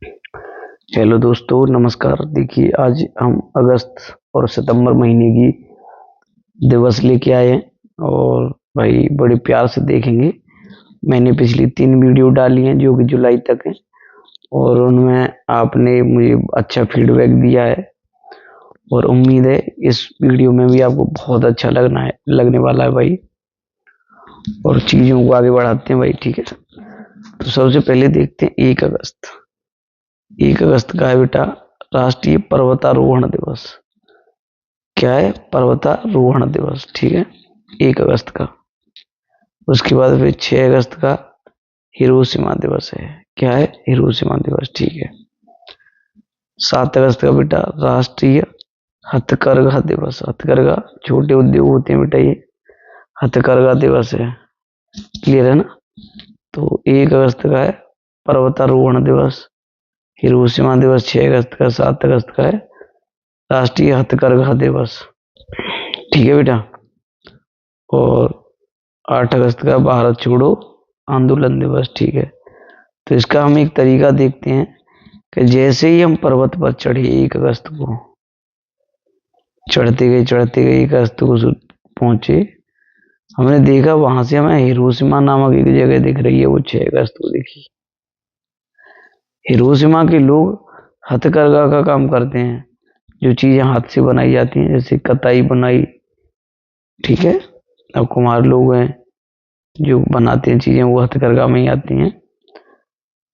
Hello दोस्तों, नमस्कार। देखिए, आज हम अगस्त और सितंबर महीने की दिवस लेके आए हैं और भाई बड़े प्यार से देखेंगे। मैंने पिछली 3 वीडियो डाली हैं जो कि जुलाई तक है और उनमें आपने मुझे अच्छा फीडबैक दिया है और उम्मीद है इस वीडियो में भी आपको बहुत अच्छा लगने वाला है भाई। और चीज़ों को आगे बढ़ाते हैं भाई, ठीक है। तो सबसे पहले देखते हैं 1 अगस्त। 1 अगस्त का है बेटा राष्ट्रीय पर्वतारोहण दिवस। क्या है? पर्वतारोहण दिवस, ठीक है, 1 अगस्त का। उसके बाद फिर 6 अगस्त का हिरोशिमा दिवस है। क्या है? हिरोशिमा दिवस, ठीक है। 7 अगस्त का बेटा राष्ट्रीय हथकरघा दिवस। हथकरघा छोटे उद्योग होते हैं बेटा, ये हथकरघा दिवस है। क्लियर है ना? तो 1 अगस्त का है पर्वतारोहण दिवस, हिरोशिमा दिवस 6 अगस्त का, 7 अगस्त का है राष्ट्रीय हथकरघा दिवस, ठीक है बेटा। और 8 अगस्त का भारत छोड़ो आंदोलन दिवस, ठीक है। तो इसका हम एक तरीका देखते हैं कि जैसे ही हम पर्वत पर चढ़े 1 अगस्त को, चढ़ते गए 1 अगस्त को पहुंचे, हमने देखा वहां से हमें हिरोशिमा नामक एक जगह दिख रही है, वो 6 अगस्त को दिखी। हिरोशिमा के लोग हथकरघा का काम करते हैं, जो चीजें हाथ से बनाई जाती हैं, जैसे कताई बनाई, ठीक है। अब कुम्हार लोग हैं जो बनाते हैं चीजें, वो हथकरघा में ही आती हैं।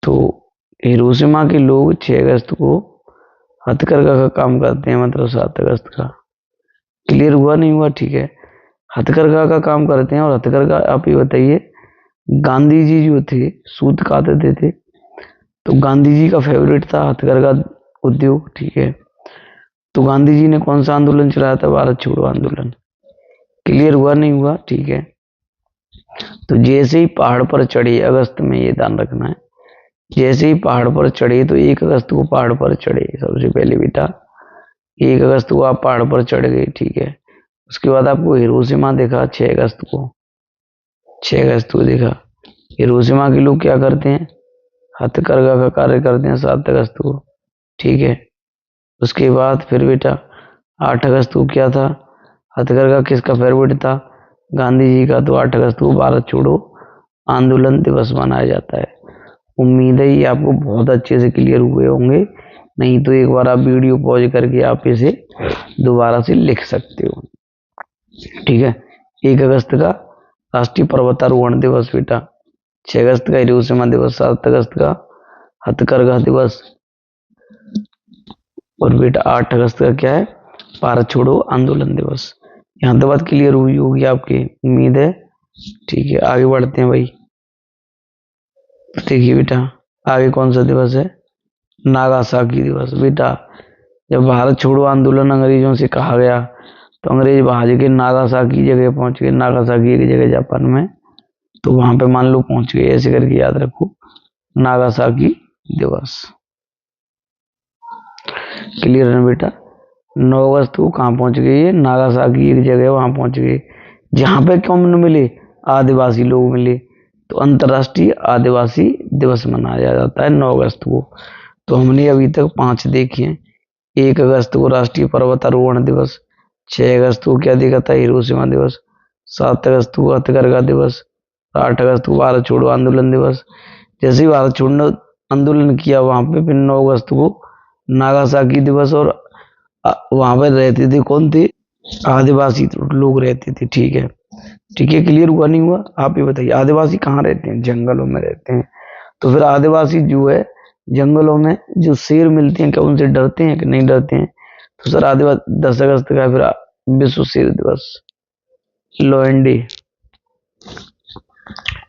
तो हिरोशिमा के लोग 6 अगस्त को हथकरघा का काम करते हैं, मतलब 7 अगस्त का। क्लियर हुआ नहीं हुआ? ठीक है। हथकरघा का काम करते हैं। और हथकरघा, आप ये बताइए, गांधी जी जो थे सूत काटते थे, तो गांधी जी का फेवरेट था हथकरघा उद्योग, ठीक है। तो गांधी जी ने कौन सा आंदोलन चलाया था? भारत छोड़ो आंदोलन। क्लियर हुआ नहीं हुआ? ठीक है। तो जैसे ही पहाड़ पर चढ़े अगस्त में, ये ध्यान रखना है, जैसे ही पहाड़ पर चढ़े, तो 1 अगस्त को पहाड़ पर चढ़े सबसे पहले बेटा। 1 अगस्त को आप पहाड़ पर चढ़ गए, ठीक है। उसके बाद आपको हिरोशिमा देखा 6 अगस्त को, 6 अगस्त को देखा। हिरोशिमा के लोग क्या करते हैं? हथकरघा का कार्य करते हैं 7 अगस्त को, ठीक है। उसके बाद फिर बेटा 8 अगस्त को क्या था? हथकरघा किसका फेवरेट था? गांधी जी का। तो 8 अगस्त को भारत छोड़ो आंदोलन दिवस मनाया जाता है। उम्मीद है ये आपको बहुत अच्छे से क्लियर हुए होंगे। नहीं तो एक बार आप वीडियो पॉज करके आप इसे दोबारा से लिख सकते हो, ठीक है। 1 अगस्त का राष्ट्रीय पर्वतारोहण दिवस बेटा, 6 अगस्त का हिरोशिमा दिवस, 7 अगस्त का हथकरघा दिवस, और बेटा 8 अगस्त का क्या है? भारत छोड़ो आंदोलन दिवस। यहाँ तक बात क्लियर हुई होगी आपकी, उम्मीद है। ठीक है, आगे बढ़ते हैं भाई। देखिए बेटा, आगे कौन सा दिवस है? नागासाकी दिवस बेटा। जब भारत छोड़ो आंदोलन अंग्रेजों से कहा गया, तो अंग्रेज भाग के नागासाकी जगह पहुंच गए। नागासाकी एक जगह जापान में, तो वहां पे मान लो पहुंच गए, ऐसे करके याद रखो, नागासाकी दिवस। क्लियर है बेटा? 9 अगस्त को कहाँ पहुंच गए? नागासाकी एक जगह, वहां पहुंच गए जहां पे कौन मिले? आदिवासी लोग मिले। तो अंतरराष्ट्रीय आदिवासी दिवस मनाया जाता है 9 अगस्त को। तो हमने अभी तक 5 देखे हैं। 1 अगस्त को राष्ट्रीय पर्वतारोहण दिवस, 6 अगस्त को क्या देखा था? हिरोशिमा दिवस, 7 अगस्त को हथकरघा दिवस, 8 अगस्त को भारत छोड़ो आंदोलन दिवस। जैसे ही भारत छोड़ो आंदोलन किया वहां पे, फिर 9 अगस्त को नागासाकी दिवस। और वहां पर रहते थे कौन थे? आदिवासी लोग रहते थे, ठीक है। ठीक है, क्लियर हुआ नहीं हुआ? आप ये बताइए, आदिवासी कहाँ रहते हैं? जंगलों में रहते हैं। तो फिर आदिवासी जो है जंगलों में जो शेर मिलते हैं, क्या उनसे डरते हैं कि नहीं डरते हैं? तो सर आदिवासी 10 अगस्त का फिर विश्व शेर दिवस, लोएंडी,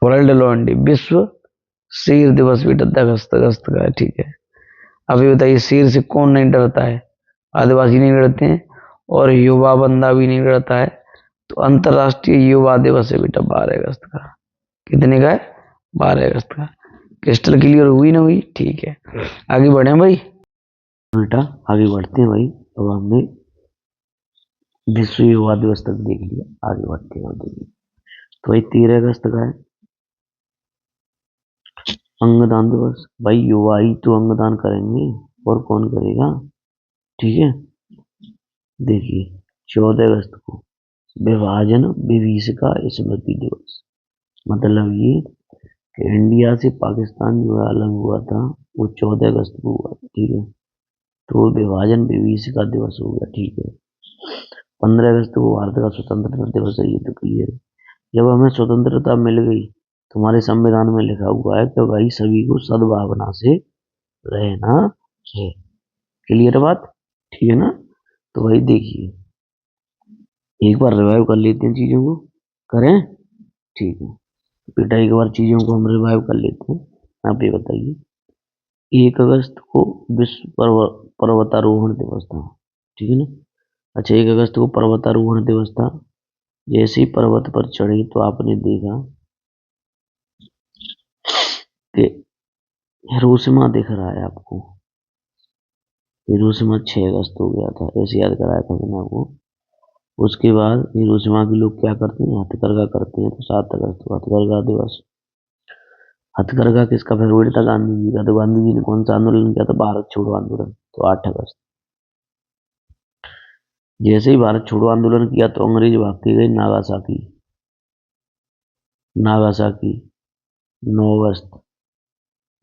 वर्ल्ड लोएंडी, विश्व शेर दिवस बेटा 10 अगस्त का है, ठीक है। अभी बताइए, शेर से कौन नहीं डरता है? आदिवासी नहीं डरते हैं और युवा बंदा भी नहीं डरता है। तो अंतरराष्ट्रीय युवा दिवस है बेटा 12 अगस्त का। कितने का है? 12 अगस्त का। क्रिस्टल क्लियर हुई ना हुई? ठीक है, आगे बढ़े भाई। बेटा आगे बढ़ते हैं भाई। अब हमने विश्व युवा दिवस तक देख लिया, आगे बढ़ते हैं। देखिए, तो भाई 13 अगस्त का है अंगदान दिवस, भाई युवा ही तो अंगदान करेंगे, और कौन करेगा। ठीक है, देखिए 14 अगस्त को विभाजन विभीषिका स्मृति दिवस। मतलब ये कि इंडिया से पाकिस्तान जो है अलग हुआ था, वो 14 अगस्त को हुआ था। ठीक है, तो वो विभाजन विभीषिका दिवस हो गया। ठीक है, 15 अगस्त को भारत का स्वतंत्रता दिवस है, ये तो क्लियर है। जब हमें स्वतंत्रता मिल गई, तुम्हारे संविधान में लिखा हुआ है कि भाई सभी को सद्भावना से रहना है। क्लियर बात, ठीक है ना। तो भाई देखिए, एक बार रिवाइव कर लेते हैं चीजों को, करें। ठीक है बेटा, एक बार चीजों को हम रिवाइव कर लेते हैं। आप ये बताइए, 1 अगस्त को विश्व पर्वतारोहण दिवस था। ठीक है ना। अच्छा, 1 अगस्त को पर्वतारोहण दिवस था। जैसे ही पर्वत पर चढ़े तो आपने देखा कि हिरोशिमा दिख रहा है आपको। हिरोशिमा 6 अगस्त हो गया था, ऐसे याद कराया था मैंने आपको। उसके बाद हिरोशिमा के लोग क्या करते हैं, हथकरघा करते हैं। तो 7 अगस्त को हथकरघा दिवस। हथकरघा किसका फेवरेट था, गांधी जी का। तो गांधी जी ने कौन सा आंदोलन किया था, भारत छोड़ो आंदोलन। तो 8 अगस्त। जैसे ही भारत छोड़ो आंदोलन किया तो अंग्रेज भाग के गए नागासाकी। नागासाकी 9 अगस्त।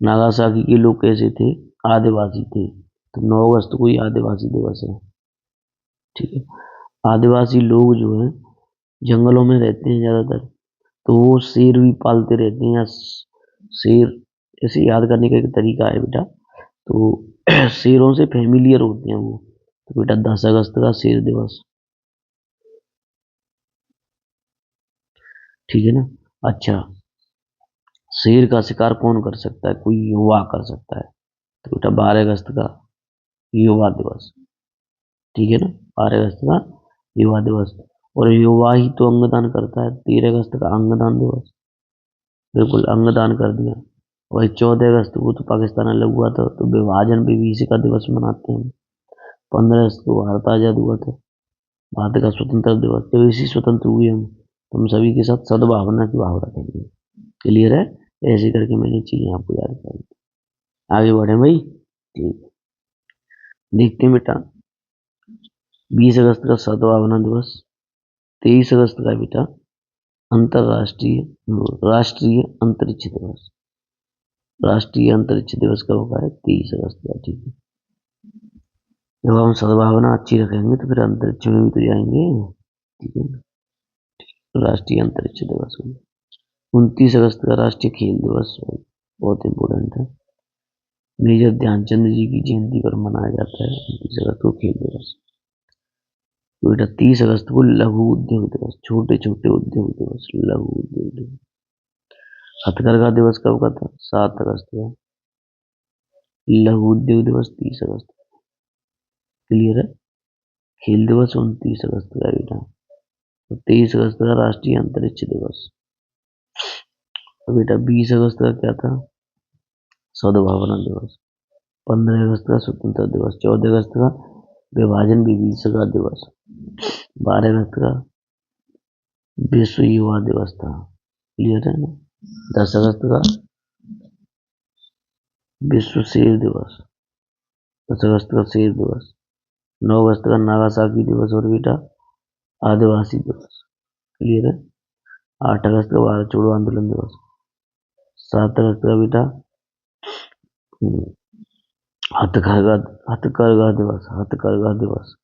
नागासाकी के लोग कैसे थे, आदिवासी थे। तो 9 अगस्त को ही आदिवासी दिवस है। ठीक है, आदिवासी लोग जो है जंगलों में रहते हैं ज्यादातर, तो वो शेर भी पालते रहते हैं, या शेर, ऐसे याद करने का एक तरीका है बेटा। तो शेरों से फेमिलियर होते हैं वो। तो बेटा 10 अगस्त का शेर दिवस। ठीक है ना। अच्छा, शेर का शिकार कौन कर सकता है, कोई युवा कर सकता है। तो बेटा 12 अगस्त का युवा दिवस। ठीक है ना, 12 अगस्त का युवा दिवस। और युवा ही तो अंगदान करता है। 13 अगस्त का अंगदान दिवस, बिल्कुल अंगदान कर दिया। वही 14 अगस्त को तो पाकिस्तान अलग हुआ था, तो विभाजन विभीषिका दिवस मनाते हैं। 15 अगस्त को भारत आजाद हुआ था, भारत का स्वतंत्र दिवस। तो इसी स्वतंत्र हुए हम सभी के साथ सद्भावना की भाव रखेंगे। क्लियर है। ऐसे करके मैंने चीजें आपको याद कराई। आगे बढ़े भाई। ठीक, देखते हैं बेटा, 20 अगस्त का सद्भावना दिवस। 23 अगस्त का बेटा अंतरराष्ट्रीय राष्ट्रीय अंतरिक्ष दिवस। राष्ट्रीय अंतरिक्ष दिवस कब होगा है, 23 अगस्त का। ठीक है, जब हम सद्भावना अच्छी रखेंगे तो फिर अंतरिक्ष में भी तो जाएंगे। ठीक है, राष्ट्रीय अंतरिक्ष दिवस होगा। 29 अगस्त का राष्ट्रीय खेल दिवस, बहुत इंपॉर्टेंट है। मेजर ध्यानचंद जी की जयंती पर मनाया जाता है 29 अगस्त को खेल दिवस। तो बेटा 30 अगस्त को लघु उद्योग दिवस, छोटे छोटे उद्योग दिवस, लघु उद्योग दिवस। हथकरघा दिवस कब का था, 7 अगस्त का। लघु उद्योग दिवस 30 अगस्त। क्लियर है। खेल दिवस 29 अगस्त का बेटा। तो 23 अगस्त का राष्ट्रीय अंतरिक्ष दिवस। और बेटा 20 अगस्त का क्या था, सद्भावना दिवस। 15 अगस्त का स्वतंत्रता दिवस। 14 अगस्त का विभाजन विभीषिका दिवस। 12 अगस्त का विश्व युवा दिवस था। क्लियर है ना। 10 अगस्त का विश्व शेर दिवस। 10 अगस्त का शेर दिवस। 9 अगस्त का नागासाकी दिवस और बेटा आदिवासी दिवस। क्लियर है। 8 अगस्त का भारत छोड़ो आंदोलन दिवस। 7 अगस्त का बेटा हम्म, हथकरघा हथकरघा दिवस। हथकरघा दिवस।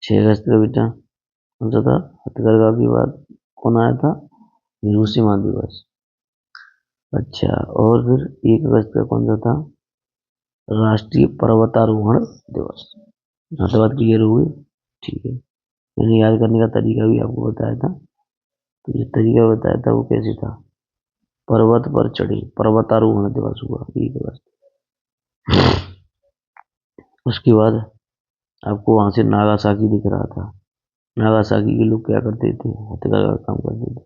6 अगस्त का बेटा कौन सा था, हथकरघा के बाद कौन आया था, हिरोशिमा दिवस। अच्छा, और फिर 1 अगस्त का कौन सा था, राष्ट्रीय पर्वतारोहण दिवस। यहाँ तो बात क्लियर हो गई। ठीक है, मैंने याद करने का तरीका भी आपको बताया था। तो जो तरीका बताया था वो कैसे था, पर्वत पर चढ़े, पर्वतारोहण दिवस हुआ 1 अगस्त। उसके बाद आपको वहां से नागासाकी दिख रहा था। नागासाकी के लोग क्या करते थे, हथकरघा का काम करते थे।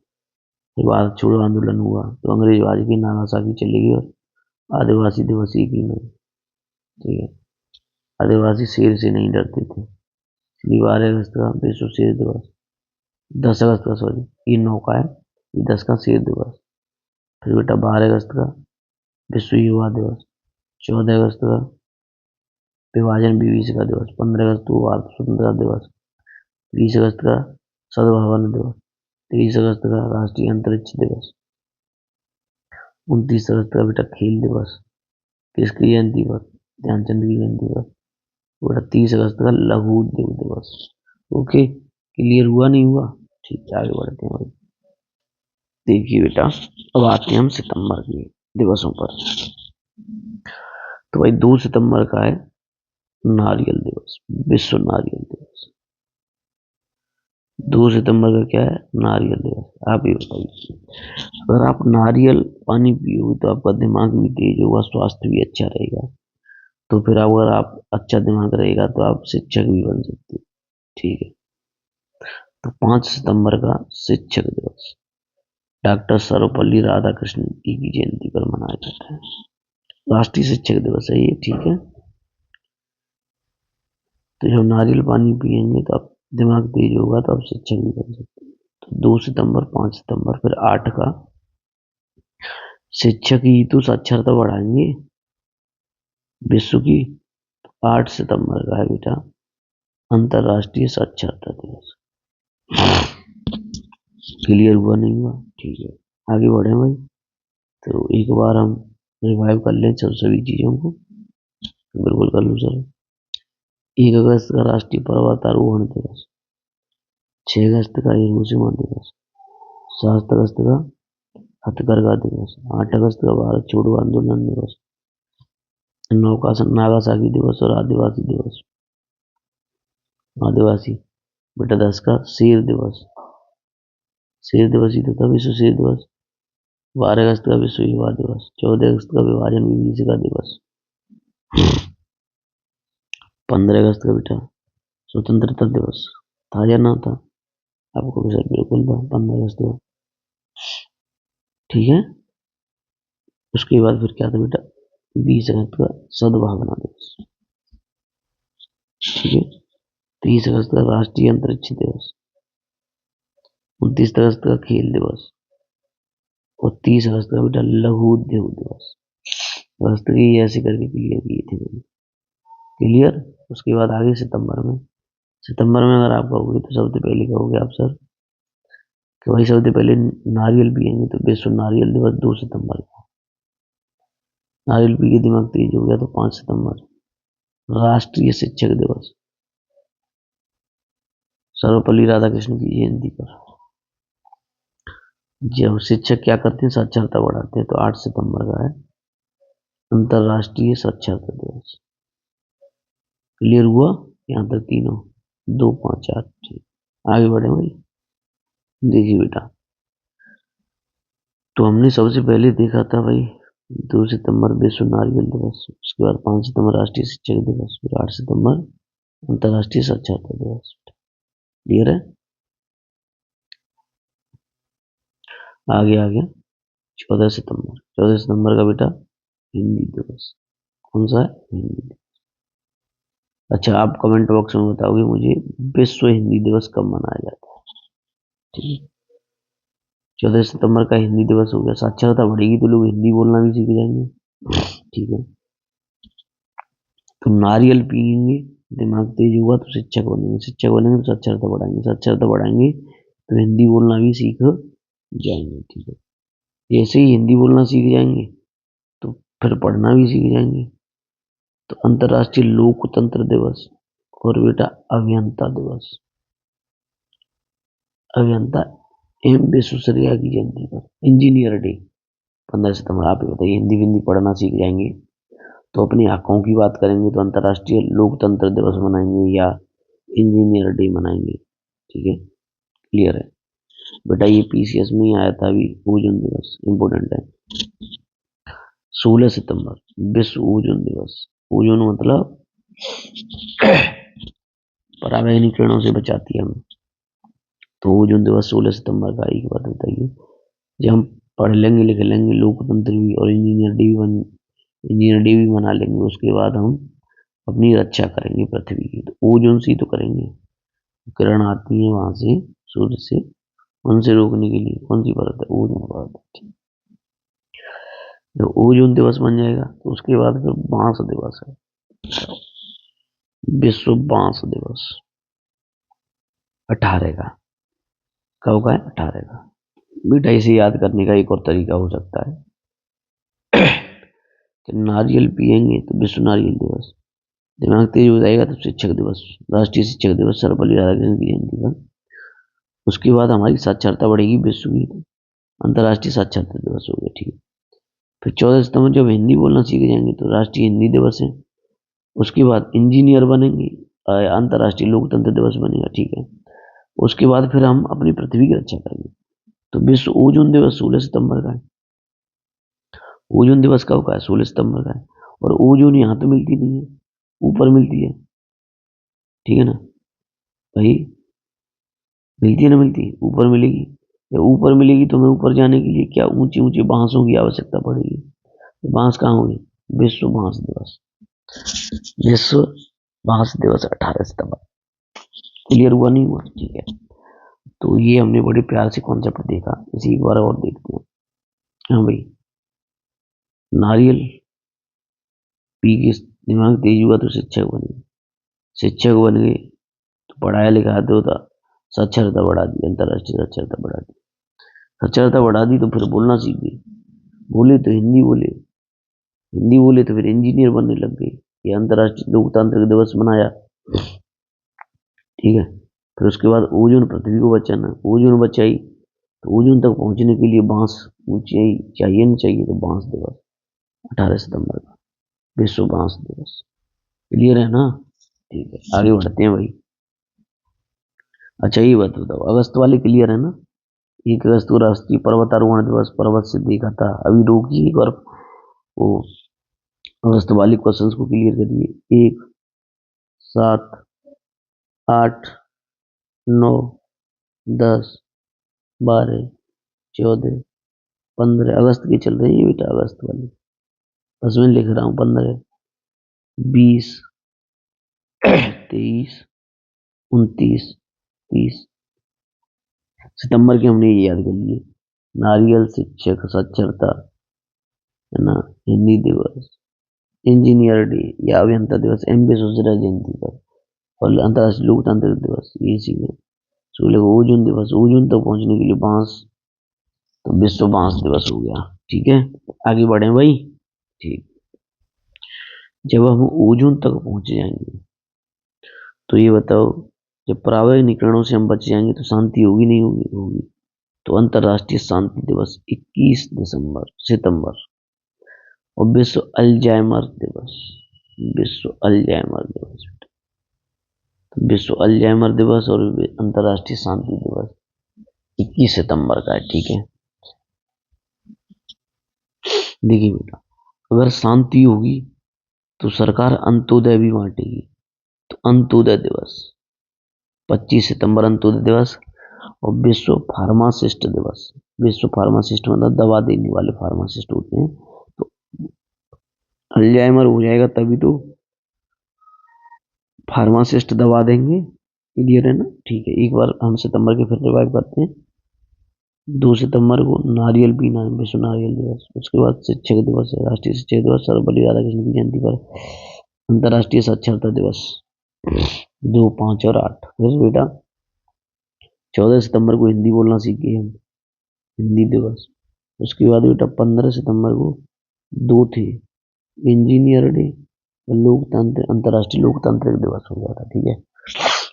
जब भारत छोड़ो आंदोलन हुआ तो अंग्रेज भाग के नागासाकी चले गए, और आदिवासी दिवस एक ही में। ठीक है, आदिवासी शेर से नहीं डरते थे, इसलिए 12 अगस्त का विश्व शेर दिवस। 10 अगस्त का, सॉरी ये 9 का है, ये 10 का शेर दिवस। फिर बेटा 12 अगस्त का विश्व युवा दिवस। 14 अगस्त का विभाजन विभीषिका दिवस। 15 अगस्त को भारत स्वतंत्रता दिवस। 30 अगस्त का सद्भावना दिवस। 30 अगस्त का राष्ट्रीय अंतरिक्ष दिवस। 29 अगस्त का बेटा खेल दिवस। किसकी जयंती पर? ध्यानचंद की जयंती पर। बेटा 30 अगस्त का लघु उद्योग दिवस। ओके, क्लियर हुआ नहीं हुआ? ठीक है, आगे बढ़ते हैं भाई। देखिए बेटा, अब आते हैं हम सितंबर के दिवसों पर। तो भाई 2 सितंबर का है नारियल दिवस, विश्व नारियल दिवस। 2 सितंबर का क्या है? नारियल दिवस। आप ये बताइए, अगर आप नारियल पानी पियोगे तो आपका दिमाग भी तेज होगा, स्वास्थ्य भी अच्छा रहेगा। तो फिर अगर आप अच्छा दिमाग रहेगा तो आप शिक्षक भी बन सकते हो। ठीक है, तो 5 सितंबर का शिक्षक दिवस डॉक्टर सर्वपल्ली राधाकृष्णन की जयंती पर मनाया जाता है। राष्ट्रीय शिक्षक दिवस है ये। ठीक है, तो जब नारियल पानी पिएंगे तो आप दिमाग तेज होगा तो आप शिक्षक भी बन सकते हैं। तो 2 सितंबर, 5 सितंबर, फिर 8 का शिक्षक ही तो साक्षरता बढ़ाएंगे विश्व की। 8 सितंबर का है बेटा अंतरराष्ट्रीय साक्षरता दिवस। क्लियर हुआ नहीं हुआ? ठीक है, आगे बढ़े भाई। तो एक बार हम रिवाइव कर लें सभी चीजों को। बिल्कुल कर लूँ सर। 1 अगस्त का राष्ट्रीय पर्वतारोहण दिवस। 6 अगस्त का हिरोशिमा दिवस। 7 अगस्त का हथकरघा दिवस। 8 अगस्त का भारत छोड़ो आंदोलन दिवस। 9 का नागासाकी दिवस और आदिवासी दिवस। आदिवासी बेटा 10 का शेर दिवस। शेर दिवस ही तो था, विश्व शेर दिवस। 12 अगस्त का विश्व युवा दिवस। 14 अगस्त का विभाजन विभीषिका दिवस। 15 अगस्त का बेटा स्वतंत्रता दिवस था या ना था? आपको सर बिल्कुल था, 15 अगस्त का। ठीक है, उसके बाद फिर क्या था बेटा? 20 अगस्त का सद्भावना दिवस। ठीक है, 30 अगस्त का राष्ट्रीय अंतरिक्ष दिवस। 29 अगस्त का खेल दिवस और 30 अगस्त का बेटा लघु उद्योग दिवस। अगस्त की ऐसे करके क्लियर किए थे मैंने। क्लियर। उसके बाद आगे सितंबर में। सितंबर में अगर आप कहोगे तो सबसे पहले कहोगे आप सर कि भाई सबसे पहले नारियल पिएंगे, तो विश्व नारियल दिवस 2 सितंबर को। नारियल पी के दिमाग तेज हो गया तो 5 सितंबर। राष्ट्रीय शिक्षक दिवस सर्वपल्ली राधाकृष्णन की जयंती पर। जब शिक्षक क्या करते हैं? साक्षरता बढ़ाते हैं, तो 8 सितंबर का है अंतरराष्ट्रीय साक्षरता दिवस। क्लियर हुआ यहाँ तक तीनों? 2, 5, 8। ठीक, आगे बढ़े भाई। देखिए बेटा, तो हमने सबसे पहले देखा था भाई 2 सितंबर विश्व नारियल दिवस। उसके बाद 5 सितंबर राष्ट्रीय शिक्षक दिवस। फिर 8 सितंबर अंतरराष्ट्रीय साक्षरता दिवस। क्लियर है? आगे आ गया 14 सितंबर। 14 सितंबर का बेटा हिंदी दिवस। कौन सा है? हिंदी दिवस। अच्छा, आप कमेंट बॉक्स में बताओगे मुझे विश्व हिंदी दिवस कब मनाया जाता है? ठीक है, 14 सितंबर का हिंदी दिवस हो गया। साक्षरता बढ़ेगी तो लोग हिंदी बोलना भी सीख जाएंगे। ठीक है, तो नारियल पिएंगे, दिमाग तेज होगा तो शिक्षक बनेंगे, शिक्षक बनेंगे तो साक्षरता बढ़ाएंगे, साक्षरता बढ़ाएंगे तो हिंदी बोलना भी सीख जाएंगे। ठीक है, जैसे ही हिंदी बोलना सीख जाएंगे तो फिर पढ़ना भी सीख जाएंगे। तो अंतरराष्ट्रीय लोकतंत्र दिवस और बेटा अभियंता दिवस। अभियंता एम विश्वेश्वरैया की जयंती पर इंजीनियर डे 15 सितंबर। आप ही बताइए, हिंदी पढ़ना सीख जाएंगे तो अपनी हकों की बात करेंगे तो अंतरराष्ट्रीय लोकतंत्र दिवस मनाएंगे या इंजीनियर डे मनाएंगे। ठीक है, क्लियर है बेटा? ये पीसीएस में ही आया था अभी। ओजोन दिवस इंपोर्टेंट है। 16 सितंबर विश्व ओजोन दिवस। ओजोन मतलब पराबैंगनी किरणों से बचाती है हमें। तो ओजोन दिवस 16 सितंबर का। एक बात बताइए, जब हम पढ़ लेंगे लिख लेंगे लोकतंत्र भी और इंजीनियर डे भी मना लेंगे, उसके बाद हम अपनी रक्षा करेंगे पृथ्वी की। तो ओजोन से ही तो करेंगे। किरण आती है वहां से, सूर्य से, उनसे रोकने के लिए कौन सी परत है? ओजोन परत। जब ओजोन दिवस बन जाएगा तो उसके बाद फिर बांस दिवस है, विश्व बांस दिवस 18 का। कब का है? 18 का। बेटा इसे याद करने का एक और तरीका हो सकता है कि नारियल पिएंगे तो विश्व नारियल दिवस, दिमाग तेज हो जाएगा तो शिक्षक दिवस, राष्ट्रीय शिक्षक दिवस, सर्वपल्ली राधाकृष्णन की जयंती पर। उसके बाद हमारी साक्षरता बढ़ेगी, विश्व की अंतर्राष्ट्रीय साक्षरता दिवस हो गया, ठीक है। फिर 14 सितंबर जब हिंदी बोलना सीख जाएंगे तो राष्ट्रीय हिंदी दिवस है। उसके बाद इंजीनियर बनेंगे, अंतर्राष्ट्रीय लोकतंत्र दिवस बनेगा, ठीक है। उसके बाद फिर हम अपनी पृथ्वी की रक्षा करेंगे तो विश्व ओजोन दिवस 16 सितंबर का है। ओजोन दिवस कब का है? 16 सितंबर का है। और ओजोन यहाँ तो मिलती नहीं है, ऊपर मिलती है, ठीक है ना भाई? मिलती है ना? मिलती है, ऊपर मिलेगी। जब ऊपर मिलेगी तो हमें ऊपर जाने के लिए क्या ऊंचे ऊंचे बांसों की आवश्यकता पड़ेगी। तो बांस कहाँ होगी? विश्व बांस दिवस, विश्व बांस दिवस 18 सितंबर। क्लियर हुआ? नहीं हुआ? ठीक है। तो ये हमने बड़े प्यार से कॉन्सेप्ट देखा, इसी एक बार और देखते हैं। हाँ भाई, नारियल पी के दिमाग तेज हुआ तो शिक्षक बन गए, शिक्षक बन गए तो पढ़ाया लिखाया तो होता, साक्षरता बढ़ा दी, अंतर्राष्ट्रीय साक्षरता बढ़ा दी, साक्षरता बढ़ा दी तो फिर बोलना सीख गए, बोले तो हिंदी बोले, हिंदी बोले तो फिर इंजीनियर बनने लग गए। ये अंतर्राष्ट्रीय लोकतांत्रिक दिवस मनाया, ठीक है। फिर उसके बाद ओजोन पृथ्वी को बचाना, ओजोन बचाई तो ओजोन तक पहुंचने के लिए बांस ऊंचाई चाहिए नहीं चाहिए, तो बांस दिवस 18 सितंबर का, विश्व बांस दिवस। क्लियर है ना? ठीक है, आगे बढ़ते हैं भाई। अच्छा ये बात बताओ, अगस्त वाले क्लियर है ना? 1 अगस्त को राष्ट्रीय पर्वतारोहण दिवस, पर्वत से देखा था, अभी रोकिए एक बार वो अगस्त वाले क्वेश्चंस को क्लियर करिए। 1, 7, 8, 9, 10, 12, 14, 15 अगस्त की चल रही है बेटा, अगस्त वाली। बस मैं लिख रहा हूँ 15, 20, 23, 29, 30 सितंबर के हमने ये याद कर लिए। नारियल, शिक्षक, साक्षरता, है ना, हिंदी दिवस, इंजीनियर डे या अभियंता दिवस, एम विश्वेश्वरैया जयंती पर, और अंतर्राष्ट्रीय लोकतांत्रिक दिवस, ये चीजें। सोलह को ओजोन दिवस, ओजोन तक पहुंचने के लिए बांस, तो विश्व बांस दिवस हो गया, ठीक है। आगे बढ़े भाई, ठीक। जब हम ओजोन तक पहुंच जाएंगे तो ये बताओ, जब पराबैंगनी किरणों से हम बच जाएंगे तो शांति होगी नहीं होगी? होगी। तो अंतर्राष्ट्रीय शांति दिवस 21 सितंबर। और विश्व अल्जाइमर दिवस, विश्व अल्जाइमर दिवस, तो विश्व अल्जाइमर दिवस और अंतर्राष्ट्रीय शांति दिवस 21 सितंबर का है, ठीक है। देखिए बेटा, अगर शांति होगी तो सरकार अंत्योदय भी बांटेगी, तो अंत्योदय दिवस 25 सितंबर अंत्योदय दिवस। और विश्व फार्मासिस्ट दिवस, विश्व फार्मासिस्ट मतलब दवा देने वाले फार्मासिस्ट होते हैं, तो अल्जाइमर हो जाएगा तभी तो फार्मासिस्ट दवा देंगे। क्लियर है ना? ठीक है, एक बार हम सितंबर के फिर रिवाइव करते हैं। 2 सितंबर को नारियल पीना है, विश्व नारियल दिवस। उसके बाद शिक्षक दिवस है, राष्ट्रीय शिक्षक दिवस, सर्वपल्ली राधाकृष्णन की जयंती पर, अंतर्राष्ट्रीय साक्षरता दिवस 2, 5 और 8। फिर बेटा 14 सितंबर को हिंदी बोलना सीख गए हम, हिंदी दिवस। उसके बाद बेटा 15 सितंबर को 2 थे, इंजीनियर डे और लोकतंत्र, अंतर्राष्ट्रीय लोकतांत्रिक दिवस हो गया था, ठीक है।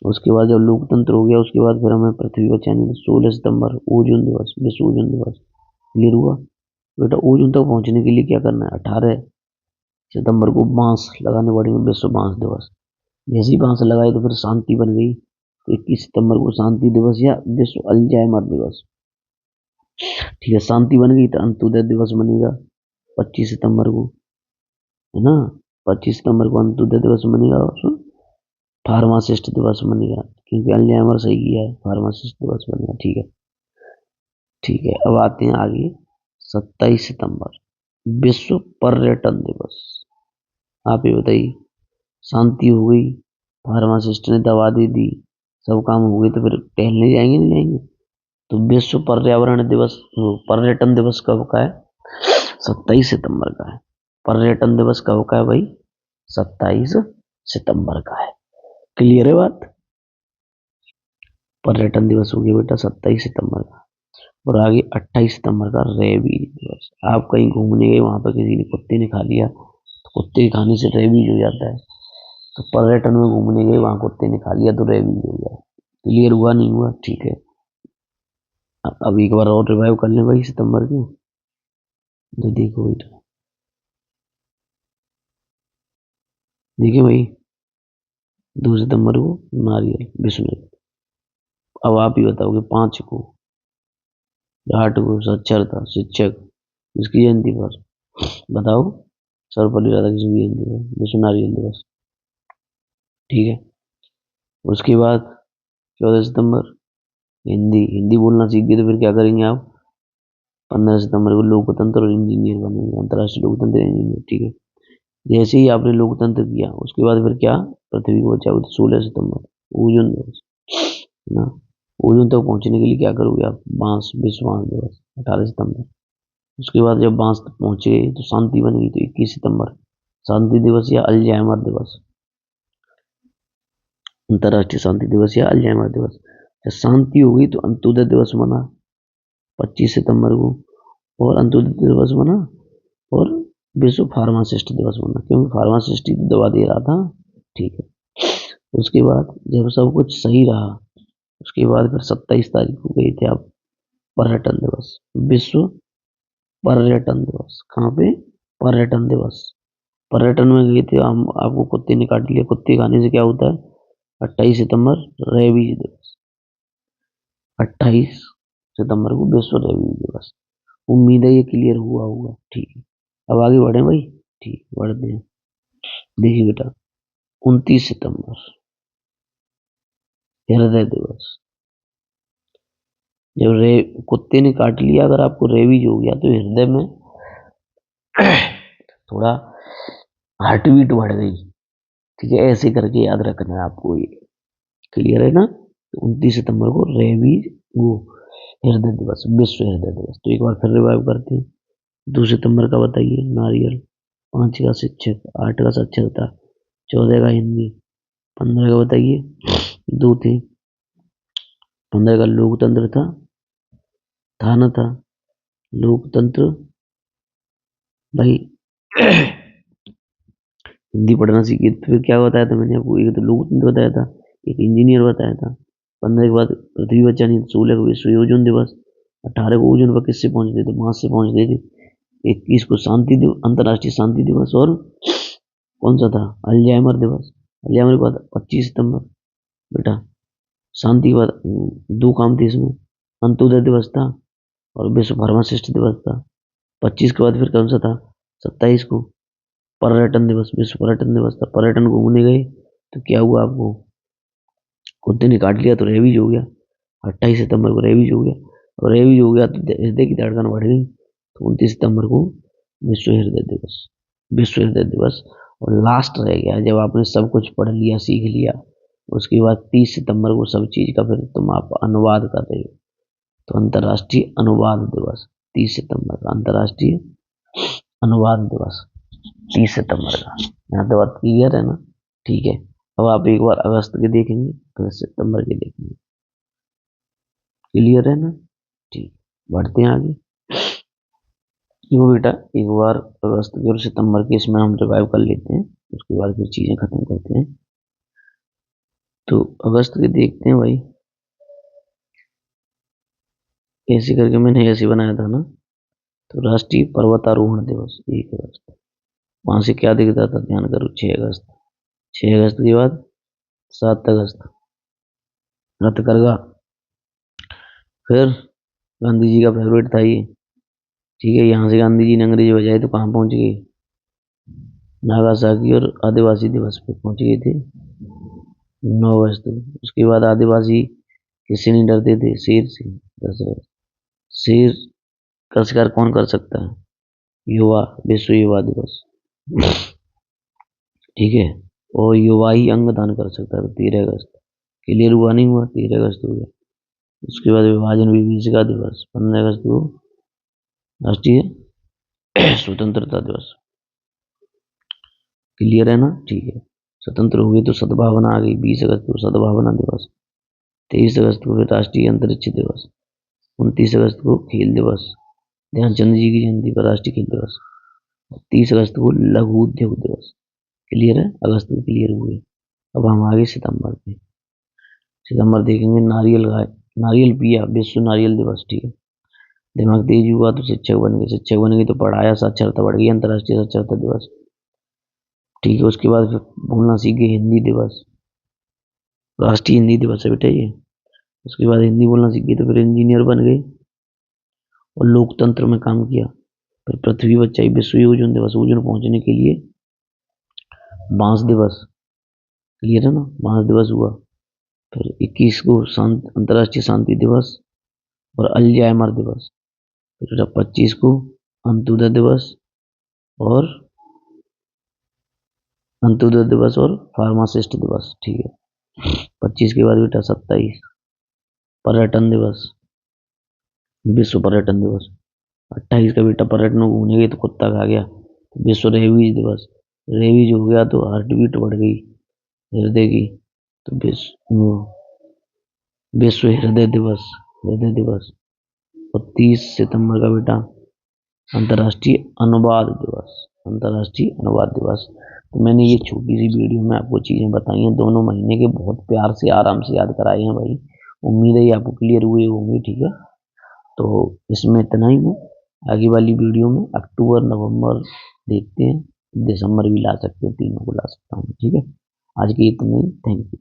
उसके बाद जब लोकतंत्र हो गया उसके बाद फिर हमें पृथ्वी बचानी। 16 सितंबर ओजोन दिवस, विश्व ओजोन दिवस। क्लियर हुआ बेटा? ओजोन तक पहुंचने के लिए क्या करना है? 18 सितंबर को बांस लगाने पड़ेंगे, विश्व बांस दिवस। जैसे ही बांस लगाए तो फिर शांति बन गई, तो 21 सितंबर को शांति दिवस या विश्व अल्जाइमर दिवस, ठीक है। शांति बन गई तो अंत्योदय दिवस बनेगा 25 सितंबर को, है ना। 25 सितंबर को अंत्योदय दिवस बनेगा, फार्मासिस्ट दिवस बनेगा, क्योंकि अल्जाइमर सही किया है, फार्मासिस्ट दिवस बनेगा, ठीक है। ठीक है, अब आते हैं आगे। 27 सितंबर विश्व पर्यटन दिवस। आप ये बताइए, शांति हो गई, फार्मासिस्ट ने दवा दे दी, सब काम हो गए, तो फिर टहलने जाएंगे नहीं जाएंगे? तो विश्व पर्यावरण दिवस, पर्यटन दिवस कब का है? 27 सितंबर का है। पर्यटन दिवस कब का है भाई? 27 सितंबर का है। क्लियर है बात? पर्यटन दिवस हो गया बेटा 27 सितंबर का। और आगे 28 सितंबर का रेबीज दिवस। आप कहीं घूमने गए, वहां पर किसी ने कुत्ते ने खा लिया, तो कुत्ते के खाने से रेबीज हो जाता है। तो पर्यटन में घूमने गए, वहां कुत्ते ने खा लिया तो रेबीज हो गया। क्लियर हुआ नहीं हुआ? ठीक है। अब एक बार और रिवाइव कर लें भाई सितंबर के। तो देखो बेटा, देखिए भाई, 2 सितंबर को नारियल विश्व में। अब आप ही बताओगे 5 को, 8 को साक्षरता शिक्षक इसकी जयंती पर। बताओ। सर्वपल्ली राधाकृष्ण की जयंती पर विश्व नारियल दिवस। ठीक है। उसके बाद 14 सितंबर हिंदी। हिंदी बोलना सीख गए तो फिर क्या करेंगे आप? 15 सितंबर को लोकतंत्र और इंजीनियर बनेंगे, अंतर्राष्ट्रीय लोकतंत्र इंजीनियर। ठीक है। जैसे ही आपने लोकतंत्र किया, उसके बाद फिर क्या? पृथ्वी को बचाओगे तो 16 सितंबर ओजोन दिवस है ना। ओजोन तक पहुंचने के लिए क्या करोगे आप? बांस विश्व बांस दिवस 18 सितंबर। उसके बाद जब बांस तक पहुंचे तो शांति बनेगी तो 21 सितंबर शांति दिवस या अल्जाइमर दिवस, अंतर्राष्ट्रीय शांति दिवस या अल्जाइमर दिवस। जब शांति होगी तो अंत्योदय दिवस मना 25 सितंबर को, और अंत्योदय दिवस मना, और विश्व फार्मासिस्ट दिवस मना, क्योंकि फार्मासिस्ट ही तो दवा दे रहा था। ठीक है। उसके बाद जब सब कुछ सही रहा, उसके बाद फिर 27 तारीख को गए थे आप पर्यटन दिवस, विश्व पर्यटन दिवस। कहाँ पे? पर्यटन दिवस। पर्यटन में गए थे हम, आपको कुत्ते ने काट लिया, कुत्ते खाने से क्या होता है? 28 सितंबर रेबीज दिवस। 28 सितंबर को विश्व रेबीज दिवस। उम्मीद है ये क्लियर हुआ होगा। ठीक है। अब आगे बढ़े भाई। ठीक, बढ़ते हैं। देखिए बेटा, 29 सितंबर हृदय दिवस। जब कुत्ते ने काट लिया, अगर आपको रेबीज हो गया तो हृदय में थोड़ा हार्ट बीट बढ़ गई। ठीक है, ऐसे करके याद रखना है आपको ये। क्लियर है ना? तो 29 सितंबर को रेबीज वो हृदय दिवस, विश्व हृदय दिवस। तो एक बार फिर रिवाइव करते हैं। 2 सितंबर का बताइए नारियल, 5 का शिक्षक, 8 का साक्षरता, 14 का हिंदी, 15 का बताइए 2 थे, 15 का लोकतंत्र था ना था लोकतंत्र भाई। हिंदी पढ़ना सीखिए तो फिर क्या बताया था मैंने आपको? एक तो लोकतंत्र बताया था, एक इंजीनियर बताया था। 15 के बाद पृथ्वी बचानी, 16 को विश्व ओजोन दिवस, 18 को ओजोन पर किससे पहुंचते थे? मार्स से पहुंचते थे। 21 को शांति दिवस, अंतर्राष्ट्रीय शांति दिवस, और कौन सा था? अल्जाइमर दिवस। अल्जाइमर के बाद 25 सितंबर बेटा शांति के बाद 2 काम थे इसमें, अंत्योदय दिवस था और विश्व फार्मासिस्ट दिवस था। 25 के बाद फिर कौन सा था? 27 को पर्यटन दिवस, विश्व पर्यटन दिवस था। पर्यटन घूमने गए तो क्या हुआ आपको? कुत्ते ने काट लिया तो रेबीज हो गया। 28 सितंबर को रेबीज हो गया, और रेबीज हो गया तो हृदय की धड़कन बढ़ गई। तो 29 सितंबर को विश्व हृदय दिवस, विश्व हृदय दिवस। और लास्ट रह गया जब आपने सब कुछ पढ़ लिया सीख लिया, उसके बाद 30 सितंबर को सब चीज का फिर तुम आप अनुवाद कर रहे हो, तो अंतर्राष्ट्रीय अनुवाद दिवस 30 सितंबर का, अंतर्राष्ट्रीय अनुवाद दिवस 30 सितंबर का। यहाँ तो बात क्लियर है ना? ठीक है। अब आप एक बार अगस्त के देखेंगे, फिर सितंबर के देखेंगे। क्लियर है ना? ठीक, बढ़ते हैं आगे। क्यों बेटा, एक बार अगस्त के और सितंबर के इसमें हम रिवाइव कर लेते हैं, उसके बाद फिर चीजें खत्म करते हैं। तो अगस्त के देखते हैं भाई, ऐसे करके मैंने ऐसे बनाया था ना। तो राष्ट्रीय पर्वतारोहण दिवस 1 अगस्त। वहां से क्या दिखता था? ध्यान करो, 6 अगस्त। 6 अगस्त के बाद 7 अगस्त हथकरघा। फिर गांधी जी का फेवरेट था ये। ठीक है, यहाँ से गांधी जी ने अंग्रेजी बजाए तो कहाँ पहुंच गए? नागासाकी और आदिवासी दिवस पे पहुंच गए थे 9 अगस्त को। उसके बाद आदिवासी किससे नहीं डरते थे? शेर से। 10 अगस्त शेर का शिकार कौन कर सकता है? युवा, विश्व युवा दिवस। ठीक है, और युवा ही अंग दान कर सकता है। 13 अगस्त क्लियर हुआ नहीं हुआ? 13 अगस्त हो गया। उसके बाद विभाजन विभीषिका दिवस 15 अगस्त को राष्ट्रीय स्वतंत्रता दिवस, क्लियर है ना? ठीक है, स्वतंत्र हो गए तो सद्भावना आ गई। 20 अगस्त को सद्भावना दिवस। 23 अगस्त को फिर राष्ट्रीय अंतरिक्ष दिवस। 29 अगस्त को खेल दिवस, ध्यानचंद जी की जयंती पर राष्ट्रीय खेल दिवस। 30 अगस्त को लघु उद्योग दिवस। क्लियर है? अगस्त में क्लियर हुए। अब हम आगे सितंबर पे। सितंबर देखेंगे, नारियल पिया, विश्व नारियल दिवस। ठीक है, दिमाग तेज हुआ तो शिक्षक बन गए, शिक्षक बन गए तो पढ़ाया, साक्षरता बढ़ गई, अंतर्राष्ट्रीय साक्षरता दिवस। ठीक है, उसके बाद फिर बोलना सीख गए, हिंदी दिवस, राष्ट्रीय हिंदी दिवस है बेटा ये। उसके बाद हिंदी बोलना सीख गए तो फिर इंजीनियर बन गए और लोकतंत्र में काम किया। फिर पृथ्वी बचाई, विश्व ओजोन दिवस, ओजोन पहुंचने के लिए बांस दिवस। क्लियर है ना? बांस दिवस हुआ। फिर 21 को अंतर्राष्ट्रीय शांति दिवस और अल्जाइमर दिवस। फिर 25 को अंत्योदय दिवस और फार्मासिस्ट दिवस। ठीक है, 25 के बाद बेटा 27 पर्यटन दिवस, विश्व पर्यटन दिवस। 28 का बेटा पर्यटन घूमने गए तो कुत्ता खा गया, विश्व रेबीज दिवस। रेबीज हो गया तो हार्ट बीट बढ़ गई हृदय की, तो विश्व हृदय दिवस। और 30 सितंबर का बेटा अंतर्राष्ट्रीय अनुवाद दिवस। तो मैंने ये छोटी सी वीडियो में आपको चीजें बताई हैं, दोनों महीने के बहुत प्यार से आराम से याद कराए हैं भाई। उम्मीद है ये आपको क्लियर हुए होंगे। ठीक है, तो इसमें इतना ही है। आगे वाली वीडियो में अक्टूबर नवंबर देखते हैं, दिसंबर भी ला सकते हैं, तीनों को ला सकता हूँ। ठीक है, आज के इतने ही, थैंक यू।